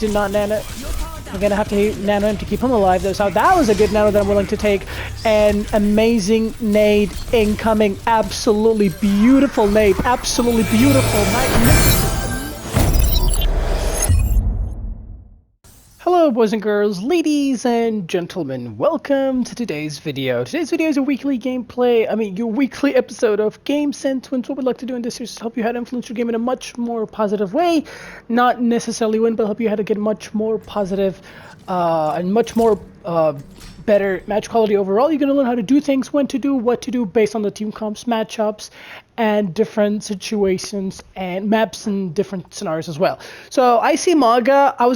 did not nano. We're gonna have to nano him to keep him alive though. So that was a good nano that I'm willing to take. An amazing nade incoming. Absolutely beautiful nade. Absolutely beautiful. Magnificent. Hello boys and girls, ladies and gentlemen, welcome to today's video. Today's video is a weekly gameplay, your weekly episode of Game Sentence. What we'd like to do in this is help you how to influence your game in a much more positive way. Not necessarily win, but help you how to get much more positive and much more better match quality overall. You're going to learn how to do things, when to do, what to do based on the team comps, matchups, and different situations and maps and different scenarios as well. So I see Maga. So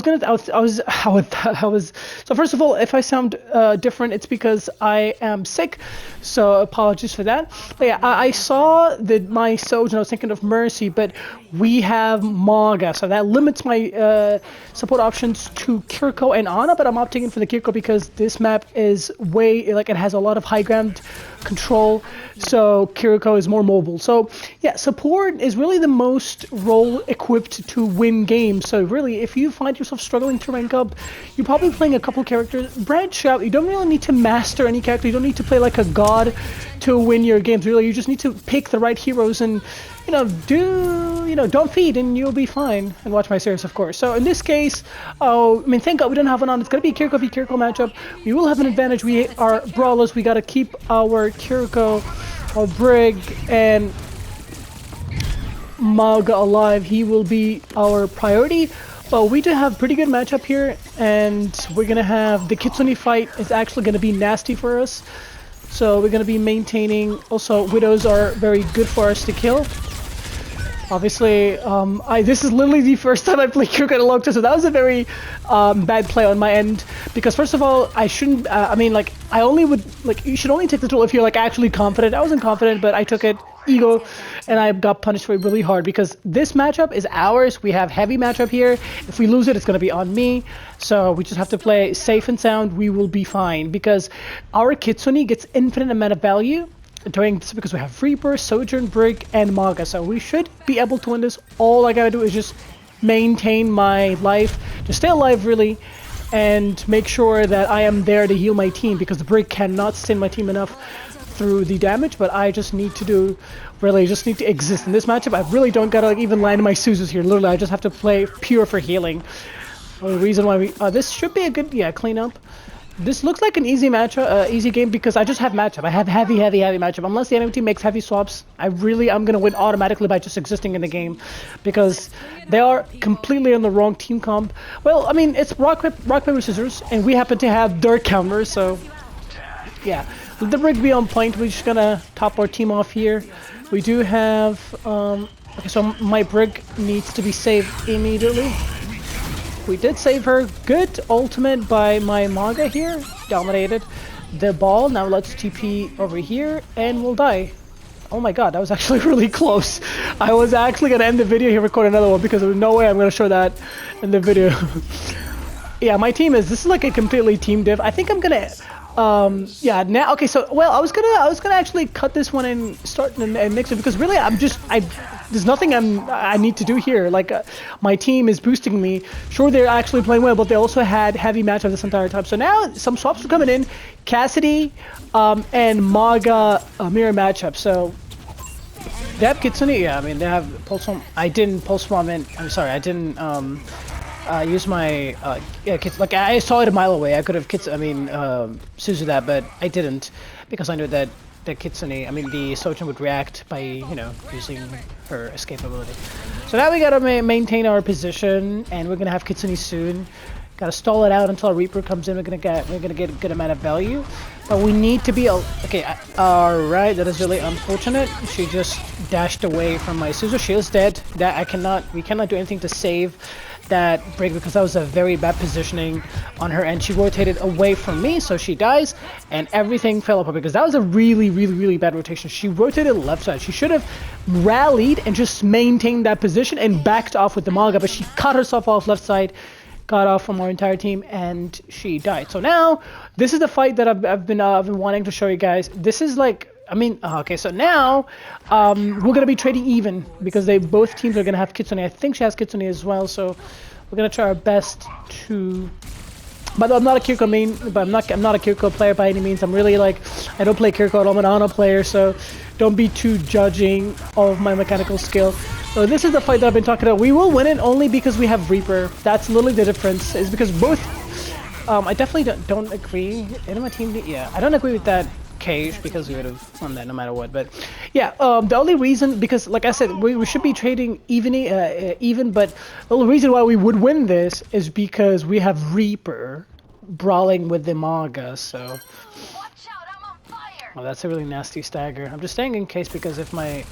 first of all, if I sound different, it's because I am sick. So apologies for that. But yeah, I saw my Soj and I was thinking of Mercy, but we have Maga, so that limits my support options to Kiriko and Ana. But I'm opting in for the Kiriko because this map is it has a lot of high ground control, so Kiriko is more mobile. So yeah, support is really the most role equipped to win games. So really, if you find yourself struggling to rank up, you're probably playing a couple characters. Branch out. You don't really need to master any character. You don't need to play like a god to win your games. Really, you just need to pick the right heroes and don't feed and you'll be fine. And watch my series, of course. So in this case, thank God we don't have one on. It's gonna be a Kiriko v Kiriko matchup. We will have an advantage. We are brawlers. We gotta keep our Kiriko, our Brig, and Maga alive. He will be our priority. But we do have pretty good matchup here, and we're gonna have the Kitsune fight is actually gonna be nasty for us. So we're gonna be maintaining. Also, widows are very good for us to kill. Obviously, this is literally the first time I played Kiriko in a long time, so that was a very bad play on my end. Because first of all, I shouldn't. You should only take the tool if you're actually confident. I wasn't confident, but I took it ego, and I got punished for it really hard because this matchup is ours. We have heavy matchup here. If we lose it, it's gonna be on me. So we just have to play safe and sound. We will be fine because our Kitsune gets infinite amount of value doing this because we have Reaper, Sojourn, Brig, and Maga. So we should be able to win this. All I gotta do is just maintain my life, just stay alive really, and make sure that I am there to heal my team because the Brig cannot sustain my team enough through the damage. But I just need to exist in this matchup. I really don't gotta even land my Suzus here. Literally, I just have to play pure for healing. The reason why this should be a good cleanup. This looks like an easy matchup, easy game because I just have matchup. I have heavy matchup. Unless the enemy team makes heavy swaps, I'm gonna win automatically by just existing in the game, because they are completely on the wrong team comp. Well, it's rock paper scissors, and we happen to have dirt counters, so yeah. Let the Brig be on point. We're just gonna top our team off here. We do have okay, so my Brig needs to be saved immediately. We did save her. Good ultimate by my Maga here. Dominated the ball. Now let's TP over here and we'll die. Oh my god, that was actually really close. I was actually going to end the video here, record another one, because there's no way I'm going to show that in the video. Yeah, my team this is like a completely team div. I think I'm going to now okay, so I was gonna actually cut this one and start and mix it because really there's nothing I need to do here. My team is boosting me. Sure, they're actually playing well, but they also had heavy matchups this entire time. So now some swaps are coming in. Cassidy and Maga mirror matchup. So they have Kitsune. Yeah, they have Pulse Bomb. I didn't Pulse Bomb in. I'm sorry, I didn't use my I saw it a mile away. I could have Suzu that, but I didn't because I knew that the Kitsune, the Sojourn would react by using her escape ability. So now we gotta maintain our position, and we're gonna have Kitsune soon. Gotta stall it out until our Reaper comes in. We're gonna get a good amount of value, but we need to be okay. All right, that is really unfortunate. She just dashed away from my Suzu. She is dead. We cannot do anything to save that Brig because that was a very bad positioning on her end. She rotated away from me, so she dies, and everything fell apart because that was a really bad rotation. She rotated left side. She should have rallied and just maintained that position and backed off with the Maga, but she cut herself off left side, got off from our entire team, and she died. So now this is the fight that I've been wanting to show you guys. This is okay, so now we're gonna be trading even because both teams are gonna have Kitsune. I think she has Kitsune as well, so We're gonna try our best to. But I'm not a Kiriko main. But I'm not a Kiriko player by any means. I'm really like I don't play Kiriko at all. I'm an Ana player, so don't be too judging of my mechanical skill. So this is the fight that I've been talking about. We will win it only because we have Reaper. That's literally the difference. Is because both. I definitely don't agree. In my team, yeah, I don't agree with that cage because we would have won that no matter what. But yeah, the only reason, because like I said, we should be trading even, but the only reason why we would win this is because we have Reaper brawling with the Maga. So well, that's a really nasty stagger. I'm just staying in case because if my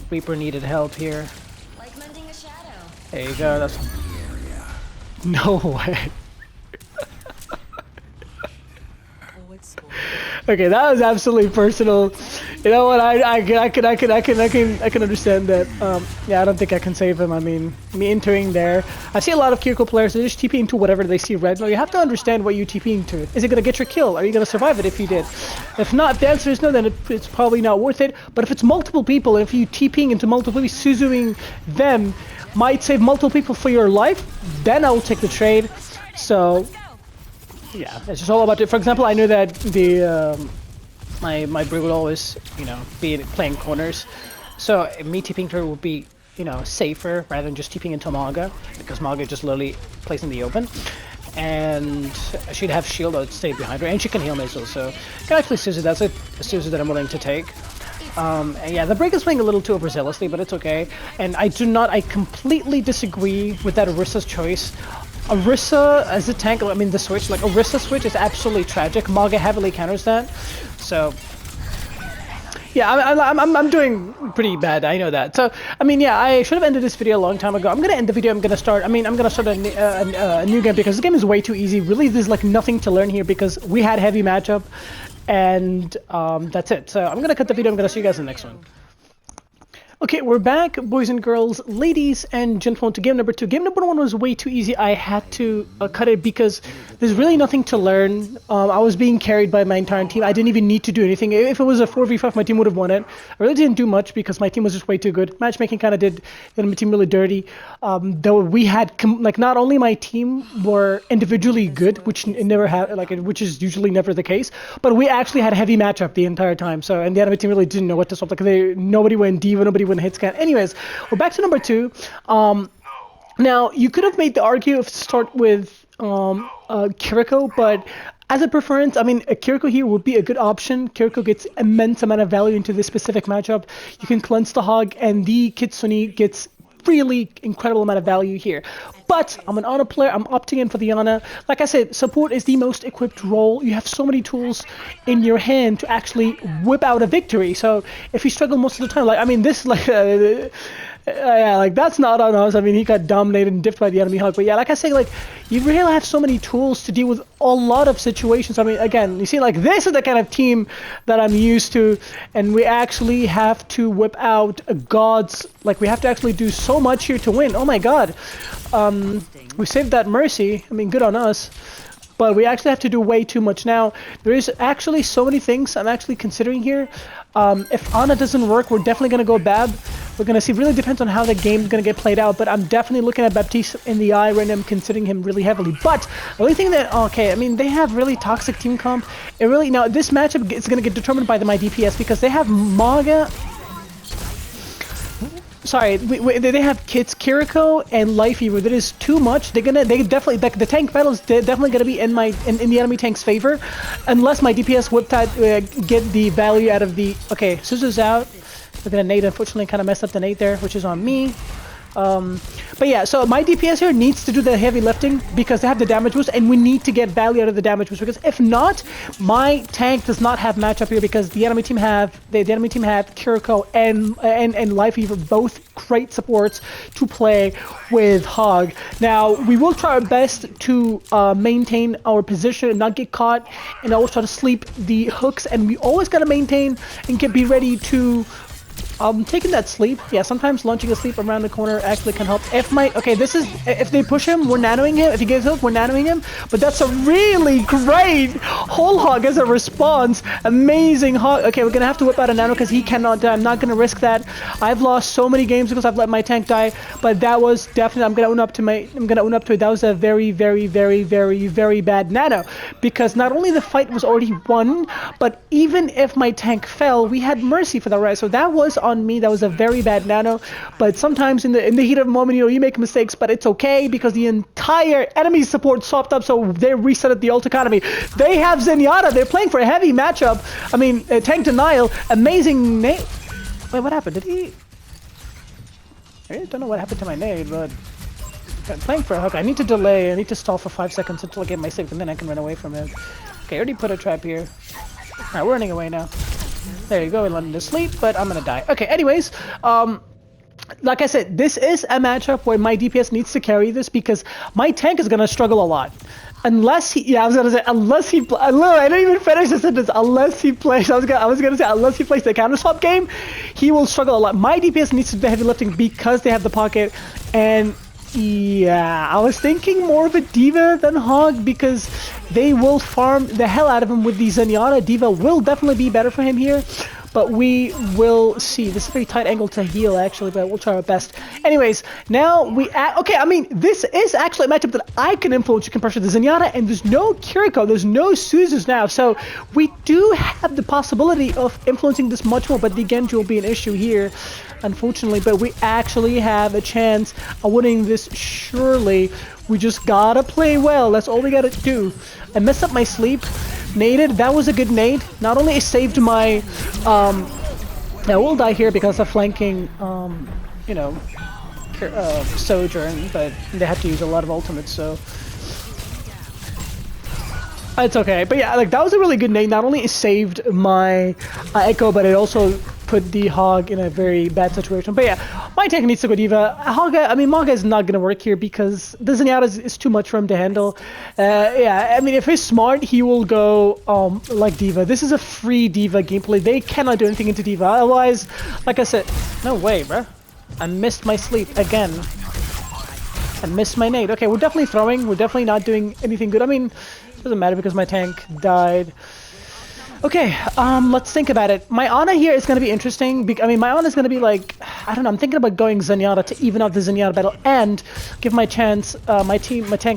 Reaper needed help here. Like mending a shadow. There you go. That's no way. Okay, that was absolutely personal. You know what? I can understand that. Yeah, I don't think I can save him. I mean, me entering there. I see a lot of Kiriko players. They just TP into whatever they see red. No, you have to understand what you TP into. Is it gonna get your kill? Are you gonna survive it if you did? If not, if the answer is no, then it's probably not worth it. But if it's multiple people, if you TPing into multiple, Suzuing them might save multiple people for your life, then I will take the trade. So. Yeah, it's just all about it. For example, I know that the my Brig would always, you know, be playing corners, so me TPing to her would be, you know, safer rather than just TPing into Maga, because Maga just literally plays in the open, and she'd have shield that would stay behind her, and she can heal missiles, so can actually Suzu. That's a Suzu that I'm willing to take. And yeah, the Brig is playing a little too overzealously, but it's okay. And I completely disagree with that Orissa's choice. Orisa as a tank, I mean the switch, like Orisa switch is absolutely tragic. Maga heavily counters that, so yeah, I'm doing pretty bad. I know that. So I mean, yeah, I should have ended this video a long time ago. I'm gonna end the video. I'm gonna start a new game because this game is way too easy. Really, there's like nothing to learn here because we had heavy matchup, and that's it. So I'm gonna cut the video. I'm gonna see you guys in the next one. Okay, we're back, boys and girls, ladies and gentlemen, to game number 2. Game number 1 was way too easy. I had to cut it because there's really nothing to learn. I was being carried by my entire team. I didn't even need to do anything. If it was a 4v5, my team would have won it. I really didn't do much because my team was just way too good. Matchmaking kind of did my team really dirty. Though we had, like, not only my team were individually good, which never had, like, which is usually never the case, but we actually had a heavy matchup the entire time. So, and the enemy team really didn't know what to solve. Like, nobody went diva, nobody went hit scan. Anyways, we're back to number 2. Now you could have made the argument to start with Kiriko, but as a preference, I mean, a Kiriko here would be a good option. Kiriko gets immense amount of value into this specific matchup. You can cleanse the hog, and the Kitsune gets really incredible amount of value here. But I'm an Ana player. I'm opting in for the Ana. Like I said, support is the most equipped role. You have so many tools in your hand to actually whip out a victory. So if you struggle most of the time, like, I mean, this, like, yeah, like, that's not on us. I mean, he got dominated and dipped by the enemy hug. But yeah, like I say, like, you really have so many tools to deal with a lot of situations. I mean, again, you see, like, this is the kind of team that I'm used to. And we actually have to whip out gods. Like, we have to actually do so much here to win. Oh my god. We saved that Mercy. I mean, good on us. But we actually have to do way too much now. There is actually so many things I'm actually considering here. If Ana doesn't work, we're definitely going to go Bab. We're going to see. Really depends on how the game is going to get played out. But I'm definitely looking at Baptiste in the eye right now. I'm considering him really heavily. But the only thing that, okay, I mean, they have really toxic team comp. It really, now this matchup is going to get determined by my DPS because they have Maga. Sorry, they have Kits, Kiriko, and Life Eater. That is too much. They definitely, the tank battle is definitely gonna be in the enemy tank's favor, unless my DPS whip that get the value out of the. Okay, Suzu's out. We're gonna nade. Unfortunately, kind of messed up the nade there, which is on me. But yeah, so my DPS here needs to do the heavy lifting because they have the damage boost, and we need to get value out of the damage boost because if not, my tank does not have matchup here because the enemy team have Kiriko and Life Eater, both great supports to play with Hog. Now we will try our best to maintain our position and not get caught, and always try to sleep the hooks, and we always gotta maintain and be ready to Taking that sleep. Yeah, sometimes launching a sleep around the corner actually can help. Okay, this is, if they push him, we're nanoing him. If he gives hook, we're nanoing him. But that's a really great whole hog as a response. Amazing hog. Okay, we're gonna have to whip out a nano because he cannot die. I'm not gonna risk that. I've lost so many games because I've let my tank die. But that was definitely, I'm gonna own up to it. That was a very, very, very, very, very bad nano. Because not only the fight was already won, but even if my tank fell, we had mercy for the rest. So that was on me. That was a very bad nano. But sometimes in the heat of the moment, you make mistakes, but it's okay because the entire enemy support swapped up, so they reset at the ult economy. They have Zenyatta. They're playing for a heavy matchup. I mean, tank denial. Amazing nade. Wait, what happened? Did he? I don't know what happened to my nade, but I'm playing for a hook. I need to delay. I need to stall for 5 seconds until I get my safe, and then I can run away from him. Okay, I already put a trap here. Alright, we're running away now. There you go, we let him to sleep, but I'm gonna die. Okay, anyways, like I said, this is a matchup where my DPS needs to carry this because my tank is gonna struggle a lot. Unless he, yeah, I was gonna say, unless he, I didn't even finish the sentence. Unless he plays, I was gonna say, unless he plays the counter swap game, he will struggle a lot. My DPS needs to do heavy lifting because they have the pocket, and yeah, I was thinking more of a D.Va than Hog because they will farm the hell out of him with the Zenyatta. D.Va will definitely be better for him here, but we will see. This is a very tight angle to heal, actually, but we'll try our best. Anyways, now okay, I mean, this is actually a matchup that I can influence. You can pressure the Zenyatta, and there's no Kiriko, there's no Suzus now, so we do have the possibility of influencing this much more, but the Genji will be an issue here, unfortunately, but we actually have a chance of winning this, surely. We just gotta play well, that's all we gotta do. I messed up my sleep. Naded, that was a good nade. Not only it saved my, I will die here because of flanking, you know, Sojourn, but they had to use a lot of ultimates, so it's okay. But yeah, like that was a really good nade. Not only it saved my Echo, but it also put the Hog in a very bad situation. But yeah, my tank needs to go D.Va. I mean, Maga is not going to work here because the Zenyatta is too much for him to handle. Yeah, I mean, if he's smart, he will go like D.Va. This is a free D.Va gameplay. They cannot do anything into D.Va. Otherwise, like I said, no way, bruh. I missed my sleep again. I missed my nade. Okay, we're definitely throwing. We're definitely not doing anything good. I mean, it doesn't matter because my tank died. Okay, let's think about it. My Ana here is going to be interesting. I mean, my Ana is going to be like, I don't know, I'm thinking about going Zenyatta to even out the Zenyatta battle and give my tank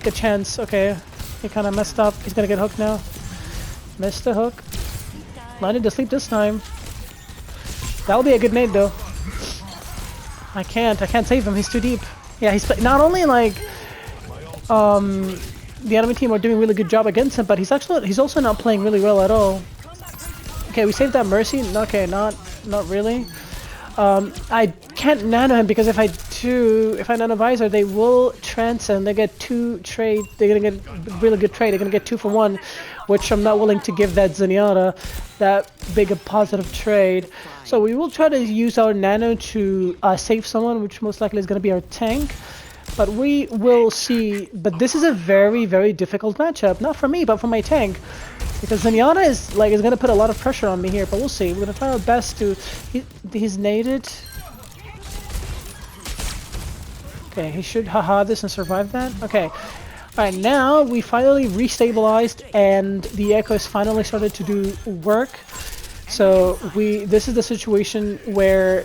a chance. Okay, he kind of messed up. He's going to get hooked now. Missed the hook. Landed to sleep this time. That'll be a good nade though. I can't save him. He's too deep. Yeah, he's not only like, the enemy team are doing a really good job against him, but he's also not playing really well at all. Okay, we saved that Mercy. Okay, not really. I can't nano him because if I nano Visor, they will transcend. They get 2 trade. They're gonna get really good trade. They're gonna get 2 for 1, which I'm not willing to give that Zenyatta that big a positive trade. So we will try to use our nano to save someone, which most likely is gonna be our tank. But we will see. But this is a very, very difficult matchup. Not for me, but for my tank. Because Zenyatta is going to put a lot of pressure on me here. But we'll see. We're going to try our best to... He's naded. Okay, he should haha this and survive that. Okay. Alright, now we finally restabilized. And the Echo has finally started to do work. So this is the situation where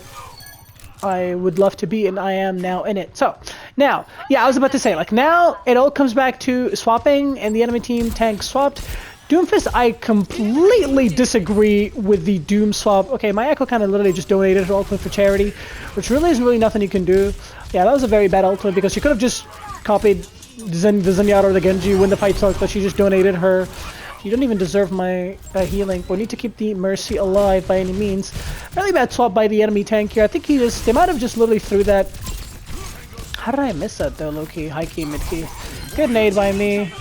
I would love to be, and I am now in it. So, now, yeah, I was about to say, like, now it all comes back to swapping, and the enemy team tank swapped. Doomfist, I completely disagree with the Doom swap. Okay, my Echo kind of literally just donated her ultimate for charity, which really is really nothing you can do. Yeah, that was a very bad ultimate, because she could have just copied the Zenyatta or the Genji when the fight starts, but she just donated her. You don't even deserve my healing. We need to keep the Mercy alive by any means. Really bad swap by the enemy tank here. I think they might have just literally threw that. How did I miss that though, low-key, high-key, mid-key? Good nade by me.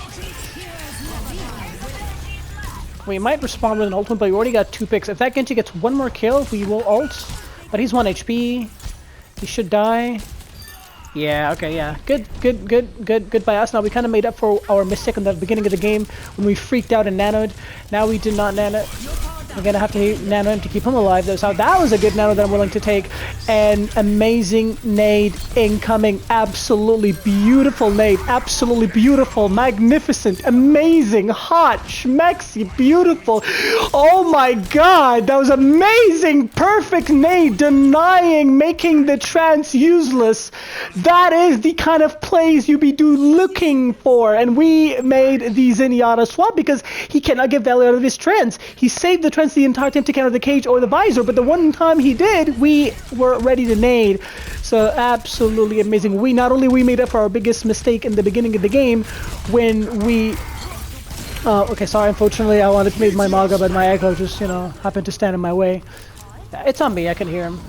We might respond with an ultimate, but we already got 2 picks. If that Genji gets 1 more kill, we will ult. But he's 1 HP. He should die. Yeah, okay, yeah. Good by us. Now, we kind of made up for our mistake in the beginning of the game when we freaked out and nanoed. Now we did not nano. We're gonna have to nano him to keep him alive though. So that was a good nano that I'm willing to take. An amazing nade incoming. Absolutely beautiful nade. Absolutely beautiful. Magnificent. Amazing. Hot. Schmexy. Beautiful. Oh my god. That was amazing. Perfect nade. Denying. Making the trance useless. That is the kind of plays you be looking for. And we made the Zenyatta swap because he cannot get value out of his trance. He saved the trance the entire time to counter the cage or the visor, but the one time he did, we were ready to nade. So absolutely amazing. We made up for our biggest mistake in the beginning of the game when we okay, sorry, unfortunately I wanted to make my Maga, but my echo just, you know, happened to stand in my way. It's on me, I can hear him.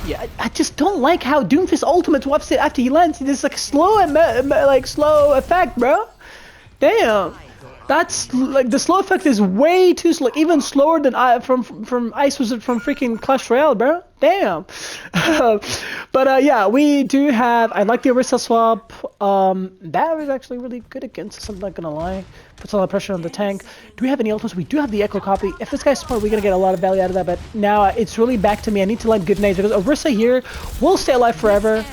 Yeah, I just don't like how Doomfist ultimate swaps it after he lands. This like slow slow effect, bro. Damn. That's like the slow effect is way too slow, even slower than from Ice Wizard from freaking Clash Royale, bro. Damn. But yeah, we do have. I like the Orisa swap. That was actually really good against us. I'm not gonna lie. Puts a lot of pressure on the tank. Do we have any ultimates? We do have the Echo copy. If this guy's smart, we're gonna get a lot of value out of that. But now it's really back to me. I need to land good nades because Orisa here will stay alive forever.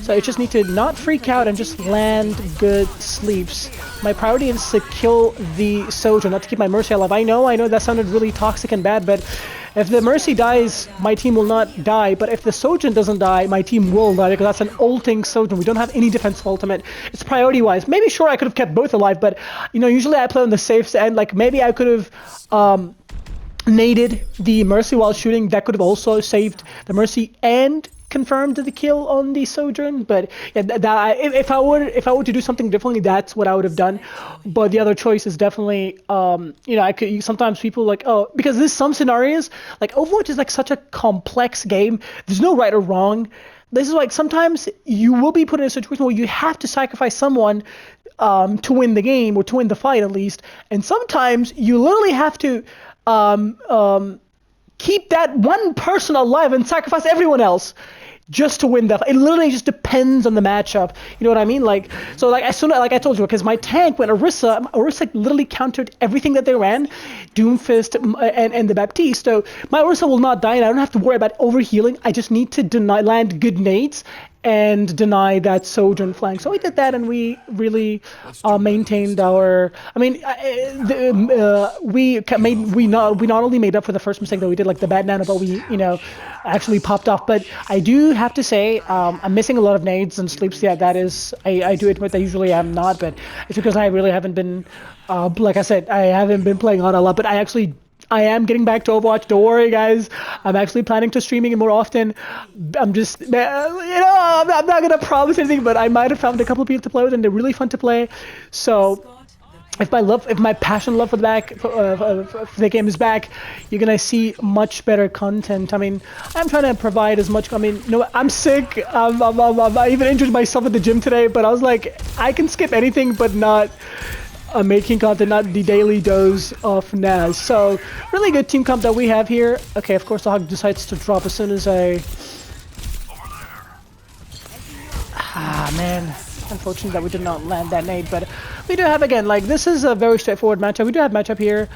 So I just need to not freak out and just land good sleeps. My priority is to kill the soldier, not to keep my Mercy alive. I know that sounded really toxic and bad, but if the Mercy dies, my team will not die. But if the Sojourn doesn't die, my team will die because that's an ulting Sojourn. We don't have any defensive ultimate. It's priority-wise. Maybe sure I could have kept both alive, but you know, usually I play on the safe end. Like maybe I could have naded the Mercy while shooting. That could have also saved the Mercy and confirmed the kill on the Sojourn. But yeah, if I were to do something differently, that's what I would have done. But the other choice is definitely you know, I could sometimes people like, oh, because there's some scenarios like Overwatch is like such a complex game. There's no right or wrong. This is like sometimes you will be put in a situation where you have to sacrifice someone to win the game, or to win the fight at least, and sometimes you literally have to keep that one person alive and sacrifice everyone else just to win the fight. It literally just depends on the matchup. You know what I mean? Like, so like as soon as, like I told you, because my tank when Orisa literally countered everything that they ran, Doomfist and the Baptiste. So my Orisa will not die, and I don't have to worry about overhealing. I just need to land good nades and deny that Sojourn flank. So we did that, and we really maintained our. I mean, we not only made up for the first mistake that we did, like the bad nano, but we actually popped off. But I do have to say, I'm missing a lot of nades and sleeps. Yeah, that is. I do admit that usually I'm not, but it's because I really haven't been. Like I said, I haven't been playing on a lot, but I am getting back to Overwatch. Don't worry, guys. I'm actually planning to streaming it more often. I'm just, I'm not gonna promise anything, but I might have found a couple of people to play with, and they're really fun to play. So, if my passion love for the game is back, you're gonna see much better content. I mean, I'm trying to provide as much. I mean, I'm sick. I even injured myself at the gym today, but I was like, I can skip anything, but not. Making content, not the daily dose of Naz. So, really good team comp that we have here. Okay, of course the Hog decides to drop as soon as I... man. Unfortunate that we did not land that nade, but we do have, again, like, this is a very straightforward matchup. We do have matchup here.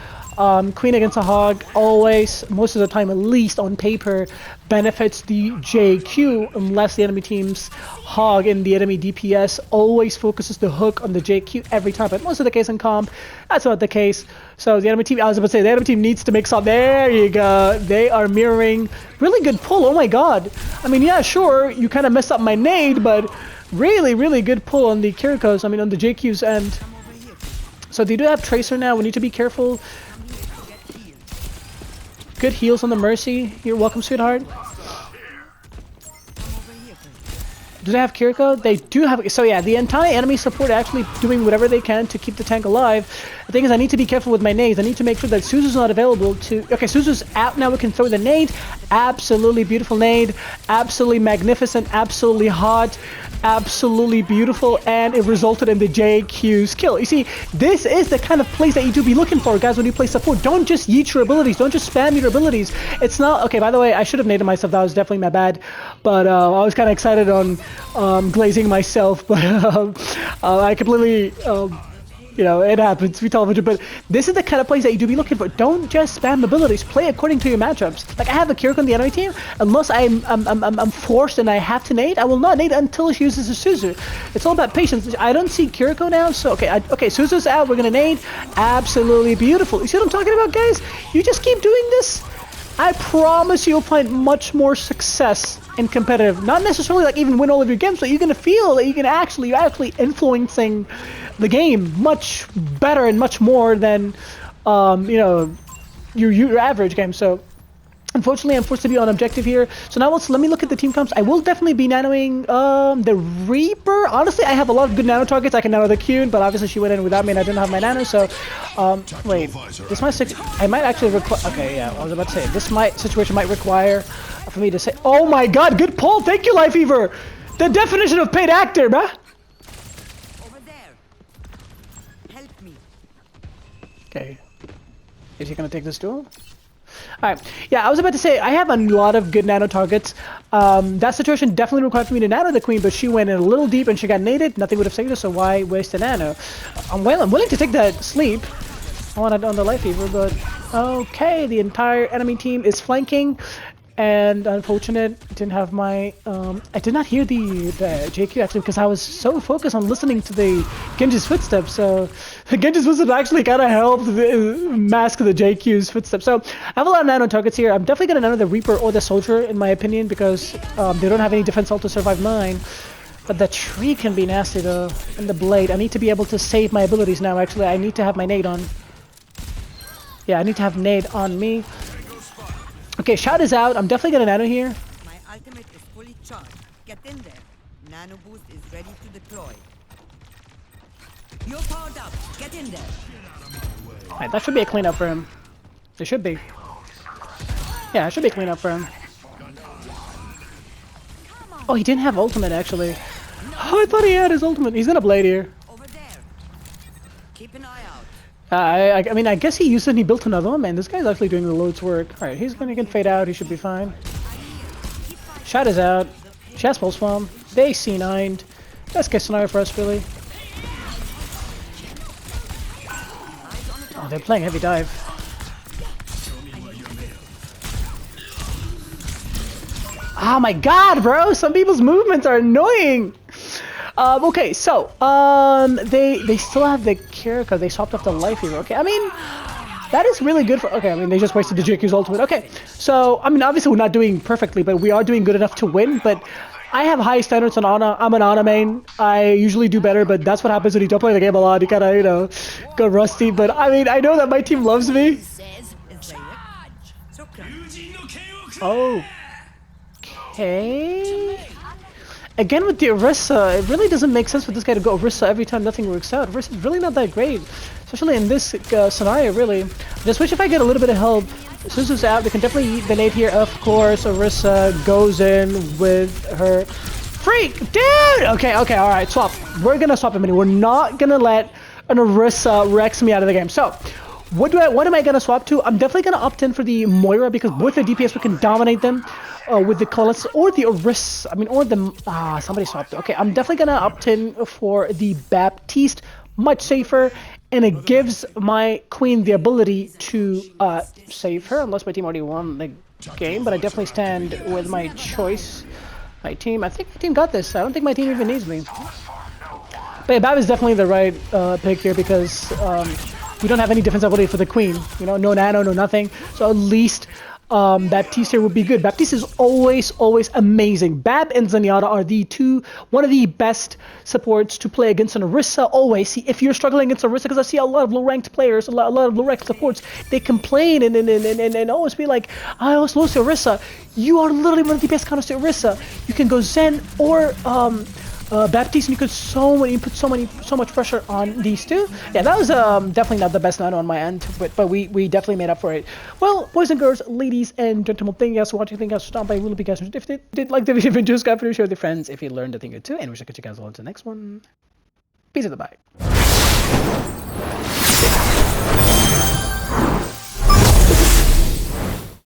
Queen against a Hog, always, most of the time, at least on paper, benefits the JQ, unless the enemy team's Hog in the enemy DPS always focuses the hook on the JQ every time. But most of the case in comp, that's not the case. So the enemy team, I was about to say, the enemy team needs to make some. There you go. They are mirroring. Really good pull. Oh my god. I mean, yeah, sure, you kind of messed up my nade, but really, really good pull on the Kirikos. I mean, on the JQ's end. So they do have Tracer now. We need to be careful. Good heals on the Mercy. You're welcome, sweetheart. Do they have Kiriko? They do have. So yeah, the entire enemy support actually doing whatever they can to keep the tank alive. The thing is, I need to be careful with my nades. I need to make sure that Suzu's not available to... Okay, Suzu's out now. We can throw the nade. Absolutely beautiful nade. Absolutely magnificent. Absolutely hot. Absolutely beautiful. And it resulted in the JQ's kill. You see, this is the kind of plays that you do be looking for, guys, when you play support. Don't just yeet your abilities. Don't just spam your abilities. It's not... Okay, by the way, I should have naded myself. That was definitely my bad. But I was kind of excited on glazing myself. But I completely... You know, it happens. We television, but this is the kind of plays that you do be looking for. Don't just spam abilities. Play according to your matchups. Like I have a Kiriko on the enemy team. Unless I'm forced and I have to nade, I will not nade until she uses a Suzu. It's all about patience. I don't see Kiriko now, so okay. Okay, Suzu's out. We're gonna nade. Absolutely beautiful. You see what I'm talking about, guys? You just keep doing this. I promise you'll find much more success in competitive. Not necessarily like even win all of your games, but you're gonna feel that you're actually influencing the game much better and much more than you know, your average game. So unfortunately I'm forced to be on objective here. So now let me look at the team comps. I will definitely be nanoing the Reaper. Honestly, I have a lot of good nano targets. I can nano the Qn, but obviously she went in without me and I didn't have my nano. So wait, this might I might actually require. Okay, yeah, I was about to say this situation might require for me to say, oh my god, good pull, thank you, Life Fever. The definition of paid actor, bruh. Okay, is he gonna take this duel? Alright, yeah, I was about to say, I have a lot of good nano targets. That situation definitely required for me to nano the queen, but she went in a little deep and she got naded. Nothing would have saved her, so why waste a nano? I'm willing to take that sleep. I want it on the Life Fever, but okay, the entire enemy team is flanking. And unfortunate, didn't have my, I did not hear the JQ actually because I was so focused on listening to the Genji's footsteps. So Genji's footsteps actually kind of helped mask the JQ's footsteps. So I have a lot of nano targets here. I'm definitely going to nano the Reaper or the Soldier in my opinion because they don't have any defense ult to survive mine. But the tree can be nasty though, and the blade. I need to be able to save my abilities now actually. I need to have my nade on. Yeah, I need to have nade on me. Okay, shot is out. I'm definitely gonna nano here. My ultimate is fully charged. Get in there. Nano boost is ready to deploy. You're powered up. Get in there. Alright, that should be a cleanup for him. It should be. Yeah, it should be a cleanup for him. Oh, he didn't have ultimate actually. Oh, I thought he had his ultimate. He's gonna blade here. Over there. Keep an eye out. I mean, I guess he used it and he built another one. Man, this guy's actually doing the Lord's work. Alright, he's gonna get fade out. He should be fine. Shot is out. She has pulse bomb. They C9'd. Best case scenario for us, really. Oh, they're playing heavy dive. Oh my god, bro! Some people's movements are annoying! Okay, so, they still have the Kiriko. They swapped off the Life Fever. Okay, I mean, that is really good for... Okay, I mean, they just wasted the JQ's ultimate. Okay, so, I mean, obviously we're not doing perfectly, but we are doing good enough to win, but I have high standards on Ana. I'm an Ana main. I usually do better, but that's what happens when you don't play the game a lot. You kind of, you know, go rusty, but I mean, I know that my team loves me. Oh. Okay. Again with the Orisa, it really doesn't make sense for this guy to go Orisa every time nothing works out. Orisa is really not that great, especially in this scenario, really. Just wish if I get a little bit of help. Suzu's out, we can definitely eat the nade here, of course. Orisa goes in with her freak, dude! Okay, alright, swap. We're gonna swap him in. We're not gonna let an Orisa Rex me out of the game. So, what am I gonna swap to? I'm definitely gonna opt in for the Moira because with the DPS we can dominate them with the Colossus or the Orisa. I mean, or the somebody swapped. Okay, I'm definitely gonna opt in for the Baptiste, much safer, and it gives my queen the ability to save her unless my team already won the game. But I definitely stand with my choice. My team. I think my team got this. I don't think my team even needs me. But yeah, Bab is definitely the right pick here because. We don't have any defense ability for the queen, you know, no nano, no nothing. So at least Baptiste here would be good. Baptiste is always amazing. Bab and Zenyatta are one of the best supports to play against an Orisa. Always. See, if you're struggling against Orisa, because I see a lot of low-ranked players, a lot of low-ranked supports, they complain and always be like, I always lose to Orisa. You are literally one of the best counters to Orisa. You can go Zen or Baptiste, and you could put so much pressure on these two. Yeah, that was definitely not the best nano on my end, but we definitely made up for it. Well, boys and girls, ladies and gentlemen, thank you guys for watching. Thank you guys for stopping by. Really be guys if they did like the video, just go share with your friends if you learned a thing or two, and we shall catch you guys all on to the next one. Peace out, bye.